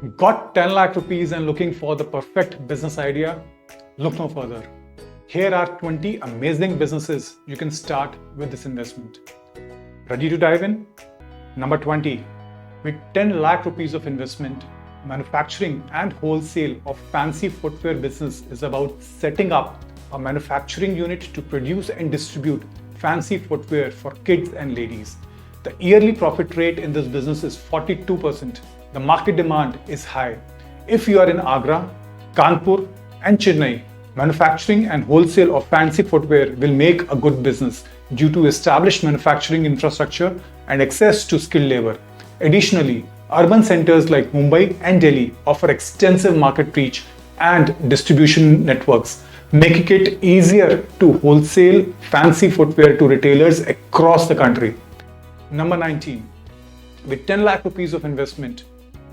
Got 10 lakh rupees and looking for the perfect business idea? Look no further. Here are 20 amazing businesses you can start with this investment. Ready to dive in? Number 20. With 10 lakh rupees of investment, manufacturing and wholesale of fancy footwear business is about setting up a manufacturing unit to produce and distribute fancy footwear for kids and ladies. The yearly profit rate in this business is 42%. The market demand is high. If you are in Agra, Kanpur and Chennai, manufacturing and wholesale of fancy footwear will make a good business due to established manufacturing infrastructure and access to skilled labor. Additionally, urban centers like Mumbai and Delhi offer extensive market reach and distribution networks, making it easier to wholesale fancy footwear to retailers across the country. Number 19. With 10 lakh rupees of investment,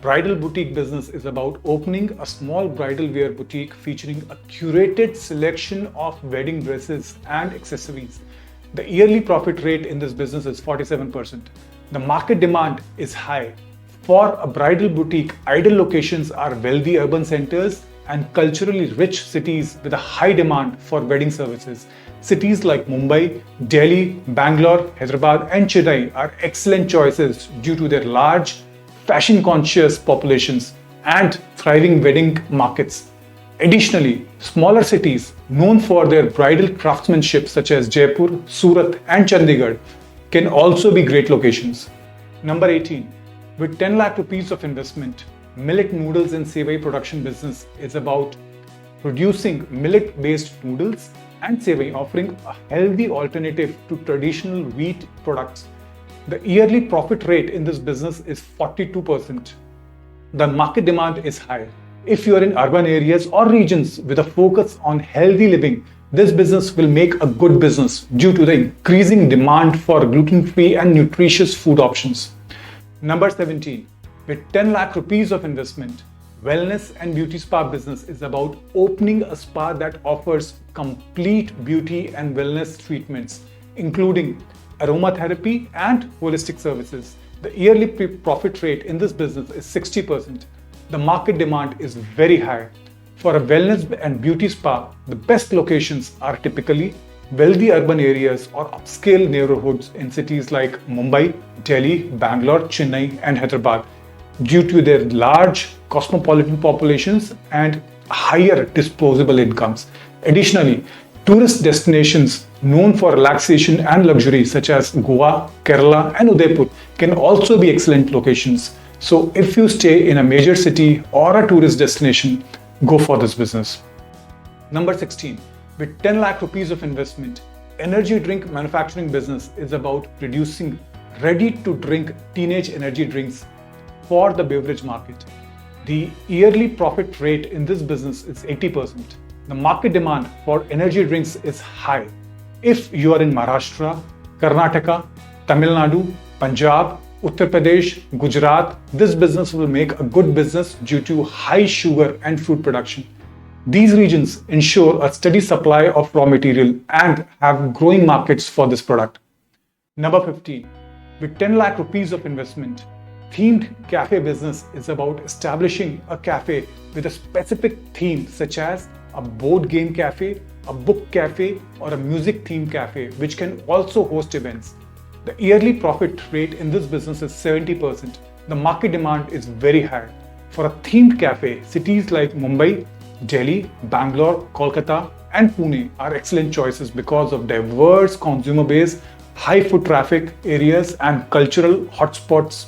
Bridal Boutique business is about opening a small bridal wear boutique featuring a curated selection of wedding dresses and accessories. The yearly profit rate in this business is 47%. The market demand is high. For a bridal boutique, ideal locations are wealthy urban centers and culturally rich cities with a high demand for wedding services. Cities like Mumbai, Delhi, Bangalore, Hyderabad and Chennai are excellent choices due to their large, fashion-conscious populations and thriving wedding markets. Additionally, smaller cities known for their bridal craftsmanship such as Jaipur, Surat and Chandigarh can also be great locations. Number 18. With 10 lakh rupees of investment, Millet Noodles and Sevai production business is about producing millet-based noodles and Sevai, offering a healthy alternative to traditional wheat products. The yearly profit rate in this business is 42%. The market demand is high. If you are in urban areas or regions with a focus on healthy living, this business will make a good business due to the increasing demand for gluten-free and nutritious food options. Number 17. With 10 lakh rupees of investment, Wellness and Beauty Spa business is about opening a spa that offers complete beauty and wellness treatments, including aromatherapy and holistic services. The yearly profit rate in this business is 60%. The market demand is very high. For a wellness and beauty spa, the best locations are typically wealthy urban areas or upscale neighborhoods in cities like Mumbai, Delhi, Bangalore, Chennai and Hyderabad due to their large cosmopolitan populations and higher disposable incomes. Additionally, tourist destinations known for relaxation and luxury such as Goa, Kerala and Udaipur can also be excellent locations. So if you stay in a major city or a tourist destination, go for this business. Number 16. With 10 lakh rupees of investment, energy drink manufacturing business is about producing ready-to-drink teenage energy drinks for the beverage market. The yearly profit rate in this business is 80%. The market demand for energy drinks is high. If you are in Maharashtra, Karnataka, Tamil Nadu, Punjab, Uttar Pradesh, Gujarat, this business will make a good business due to high sugar and fruit production. These regions ensure a steady supply of raw material and have growing markets for this product. Number 15. With 10 lakh rupees of investment, themed cafe business is about establishing a cafe with a specific theme such as a board game cafe, a book cafe or a music themed cafe which can also host events. The yearly profit rate in this business is 70%. The market demand is very high. For a themed cafe, cities like Mumbai, Delhi, Bangalore, Kolkata and Pune are excellent choices because of diverse consumer base, high foot traffic areas and cultural hotspots.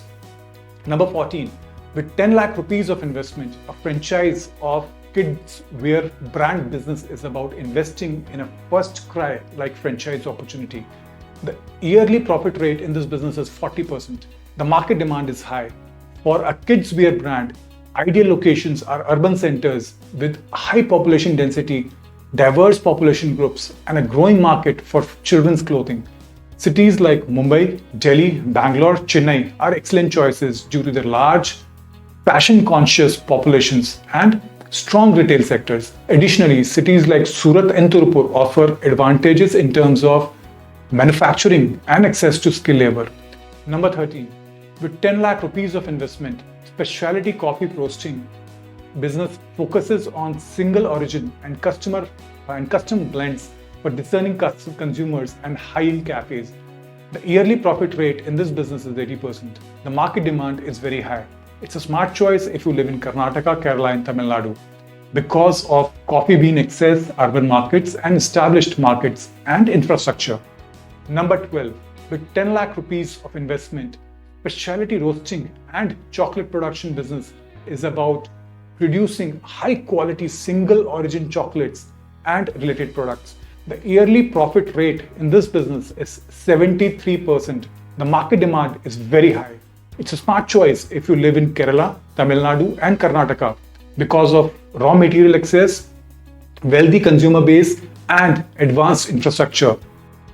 Number 14. With 10 lakh rupees of investment, a franchise of kids wear brand business is about investing in a first cry like franchise opportunity. The yearly profit rate in this business is 40%. The market demand is high. For a kids wear brand, ideal locations are urban centers with high population density, diverse population groups and a growing market for children's clothing. Cities like Mumbai, Delhi, Bangalore, Chennai are excellent choices due to their large, fashion-conscious populations and strong retail sectors. Additionally, cities like Surat and Tirupur offer advantages in terms of manufacturing and access to skilled labor. Number 13. With 10 lakh rupees of investment, specialty coffee roasting business focuses on single origin and custom blends for discerning consumers and high-end cafes. The yearly profit rate in this business is 80%. The market demand is very high. It's a smart choice if you live in Karnataka, Kerala and Tamil Nadu because of coffee bean excess, urban markets and established markets and infrastructure. Number 12, with 10 lakh rupees of investment, specialty roasting and chocolate production business is about producing high quality single origin chocolates and related products. The yearly profit rate in this business is 73%. The market demand is very high. It's a smart choice if you live in Kerala, Tamil Nadu and Karnataka because of raw material access, wealthy consumer base and advanced infrastructure.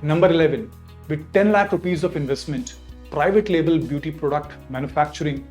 Number 11, with 10 lakh rupees of investment, private label beauty product manufacturing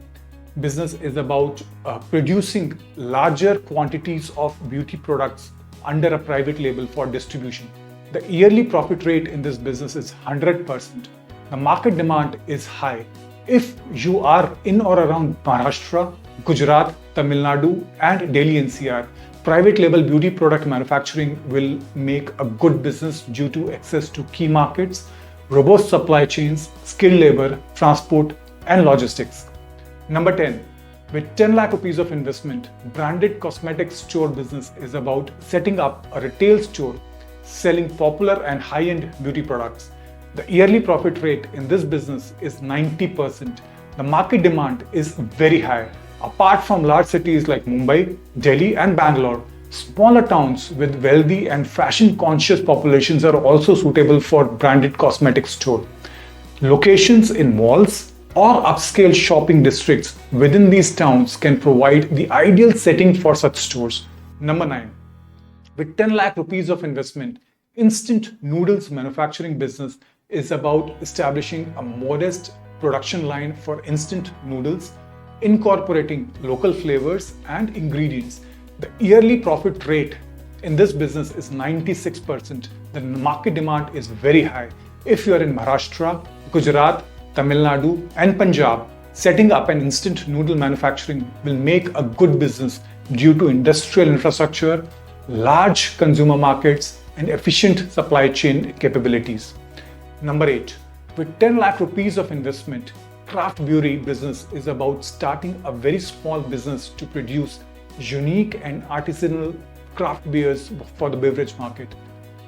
business is about producing larger quantities of beauty products under a private label for distribution. The yearly profit rate in this business is 100%. The market demand is high. If you are in or around Maharashtra, Gujarat, Tamil Nadu and Delhi NCR, private label beauty product manufacturing will make a good business due to access to key markets, robust supply chains, skilled labor, transport and logistics. Number 10, with 10 lakh rupees of investment, branded cosmetics store business is about setting up a retail store selling popular and high-end beauty products. The yearly profit rate in this business is 90%. The market demand is very high. Apart from large cities like Mumbai, Delhi and Bangalore, smaller towns with wealthy and fashion-conscious populations are also suitable for branded cosmetics store. Locations in malls or upscale shopping districts within these towns can provide the ideal setting for such stores. Number 9. With 10 lakh rupees of investment, instant noodles manufacturing business is about establishing a modest production line for instant noodles, incorporating local flavors and ingredients. The yearly profit rate in this business is 96%. The market demand is very high. If you are in Maharashtra, Gujarat, Tamil Nadu and Punjab, setting up an instant noodle manufacturing will make a good business due to industrial infrastructure, large consumer markets and efficient supply chain capabilities. Number 8. With 10 lakh rupees of investment, craft brewery business is about starting a very small business to produce unique and artisanal craft beers for the beverage market.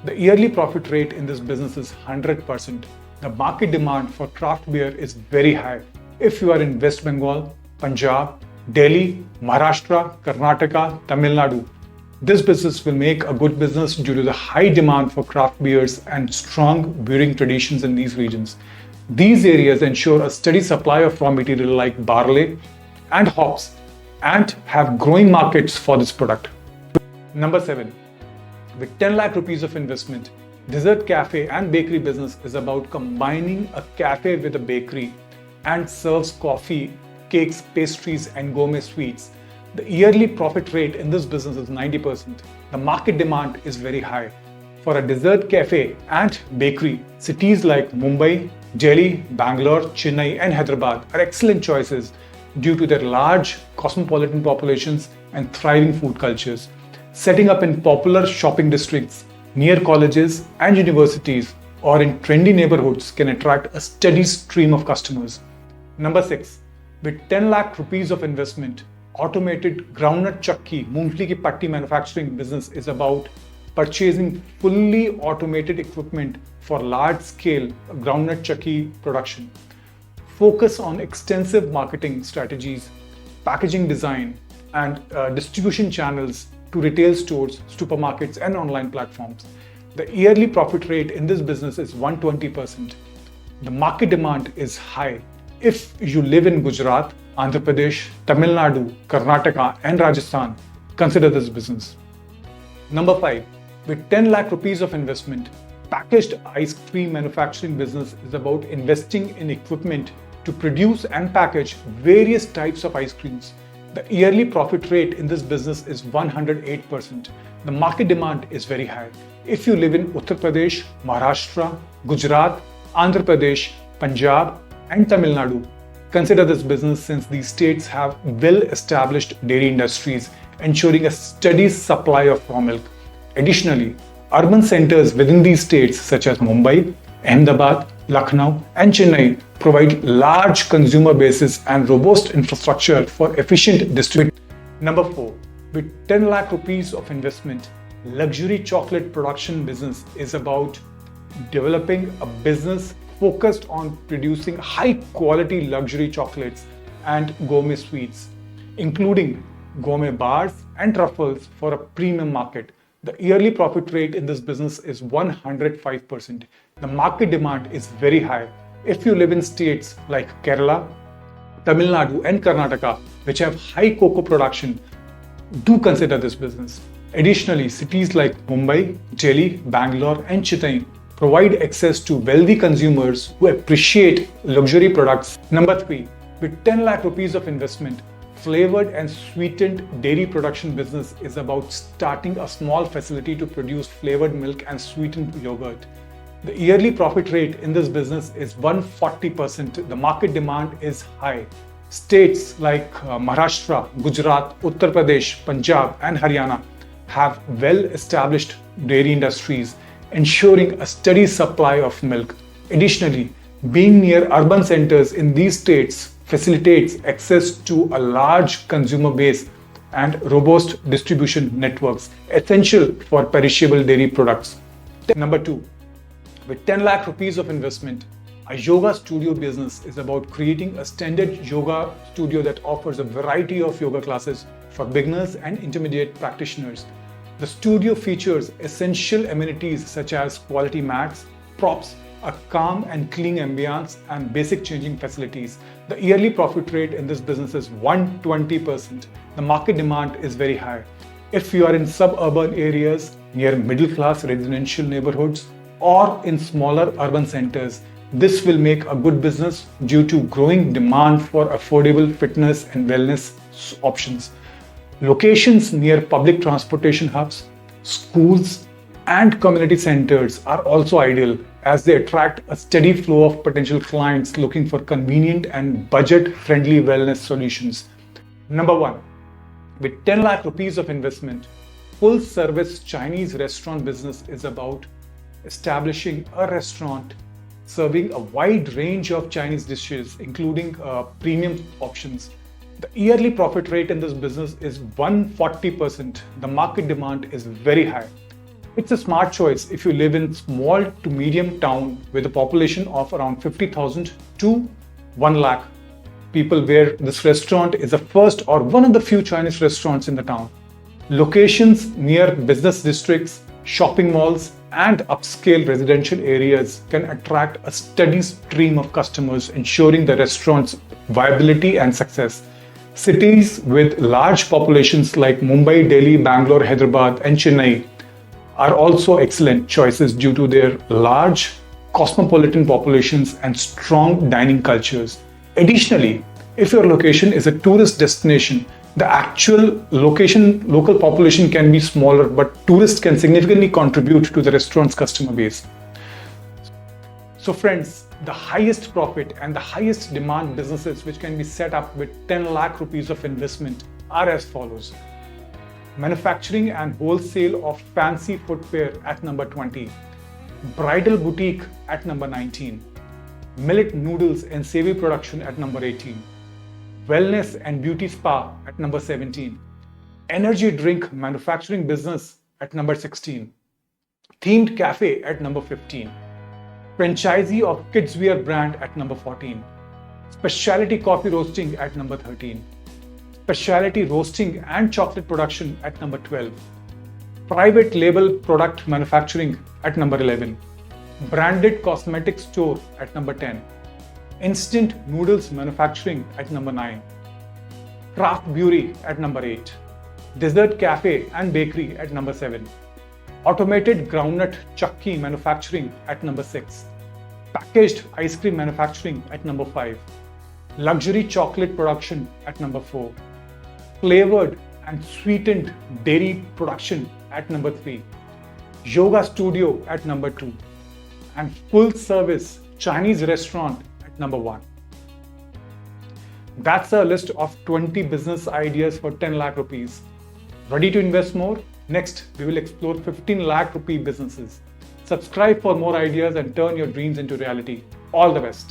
The yearly profit rate in this business is 100%. The market demand for craft beer is very high. If you are in West Bengal, Punjab, Delhi, Maharashtra, Karnataka, Tamil Nadu, this business will make a good business due to the high demand for craft beers and strong brewing traditions in these regions. These areas ensure a steady supply of raw material like barley and hops and have growing markets for this product. Number 7. With 10 lakh rupees of investment, dessert cafe and bakery business is about combining a cafe with a bakery and serves coffee, cakes, pastries and gourmet sweets. The yearly profit rate in this business is 90%. The market demand is very high. For a dessert cafe and bakery, cities like Mumbai, Delhi, Bangalore, Chennai and Hyderabad are excellent choices due to their large cosmopolitan populations and thriving food cultures. Setting up in popular shopping districts, near colleges and universities or in trendy neighborhoods can attract a steady stream of customers. Number 6. With 10 lakh rupees of investment, automated groundnut Chikki Moongfali ki patti manufacturing business is about purchasing fully automated equipment for large-scale groundnut Chikki production. Focus on extensive marketing strategies, packaging design, and distribution channels to retail stores, supermarkets, and online platforms. The yearly profit rate in this business is 120%. The market demand is high. If you live in Gujarat, Andhra Pradesh, Tamil Nadu, Karnataka, and Rajasthan, consider this business. Number 5. With 10 lakh rupees of investment, packaged ice cream manufacturing business is about investing in equipment to produce and package various types of ice creams. The yearly profit rate in this business is 108%. The market demand is very high. If you live in Uttar Pradesh, Maharashtra, Gujarat, Andhra Pradesh, Punjab, and Tamil Nadu, Consider this business since these states have well-established dairy industries, ensuring a steady supply of raw milk. Additionally, urban centers within these states such as Mumbai, Ahmedabad, Lucknow and Chennai provide large consumer bases and robust infrastructure for efficient distribution. Number 4. With 10 lakh rupees of investment, luxury chocolate production business is about developing a business focused on producing high quality luxury chocolates and gourmet sweets, including gourmet bars and truffles for a premium market. The yearly profit rate in this business is 105%. The market demand is very high. If you live in states like Kerala, Tamil Nadu and Karnataka, which have high cocoa production, do consider this business. Additionally, cities like Mumbai, Delhi, Bangalore and Chennai provide access to wealthy consumers who appreciate luxury products. Number 3. With 10 lakh rupees of investment, flavored and sweetened dairy production business is about starting a small facility to produce flavored milk and sweetened yogurt. The yearly profit rate in this business is 140%. The market demand is high. States like Maharashtra, Gujarat, Uttar Pradesh, Punjab and Haryana have well-established dairy industries, ensuring a steady supply of milk. Additionally, being near urban centers in these states facilitates access to a large consumer base and robust distribution networks, essential for perishable dairy products. Number 2. With 10 lakh rupees of investment, a yoga studio business is about creating a standard yoga studio that offers a variety of yoga classes for beginners and intermediate practitioners. The studio features essential amenities such as quality mats, props, a calm and clean ambience, and basic changing facilities. The yearly profit rate in this business is 120%. The market demand is very high. If you are in suburban areas, near middle class residential neighborhoods, or in smaller urban centers, this will make a good business due to growing demand for affordable fitness and wellness options. Locations near public transportation hubs, schools, and community centers are also ideal as they attract a steady flow of potential clients looking for convenient and budget-friendly wellness solutions. Number 1. With 10 lakh rupees of investment, full-service Chinese restaurant business is about establishing a restaurant serving a wide range of Chinese dishes, including premium options. The yearly profit rate in this business is 140%. The market demand is very high. It's a smart choice if you live in small to medium town with a population of around 50,000 to 1 lakh people, where this restaurant is the first or one of the few Chinese restaurants in the town. Locations near business districts, shopping malls, and upscale residential areas can attract a steady stream of customers, ensuring the restaurant's viability and success. Cities with large populations like Mumbai, Delhi, Bangalore, Hyderabad, and Chennai are also excellent choices due to their large cosmopolitan populations and strong dining cultures. Additionally, if your location is a tourist destination, the actual local population can be smaller, but tourists can significantly contribute to the restaurant's customer base. So friends, the highest profit and the highest demand businesses which can be set up with 10 lakh rupees of investment are as follows. Manufacturing and wholesale of fancy footwear at number 20. Bridal Boutique at number 19. Millet noodles and Sevai production at number 18. Wellness and beauty spa at number 17. Energy drink manufacturing business at number 16. Themed cafe at number 15. Franchisee of kidswear brand at number 14. Specialty coffee roasting at number 13. Specialty roasting and chocolate production at number 12. Private label product manufacturing at number 11. Branded cosmetic store at number 10. Instant noodles manufacturing at number 9. Craft brewery at number 8. Dessert cafe and bakery at number 7. Automated groundnut Chikki manufacturing at number 6. Packaged ice cream manufacturing at number 5. Luxury chocolate production at number 4. Flavored and sweetened dairy production at number 3. Yoga studio at number 2. And full service Chinese restaurant at number 1. That's a list of 20 business ideas for 10 lakh rupees. Ready to invest more? Next, we will explore 15 lakh rupee businesses. Subscribe for more ideas and turn your dreams into reality. All the best.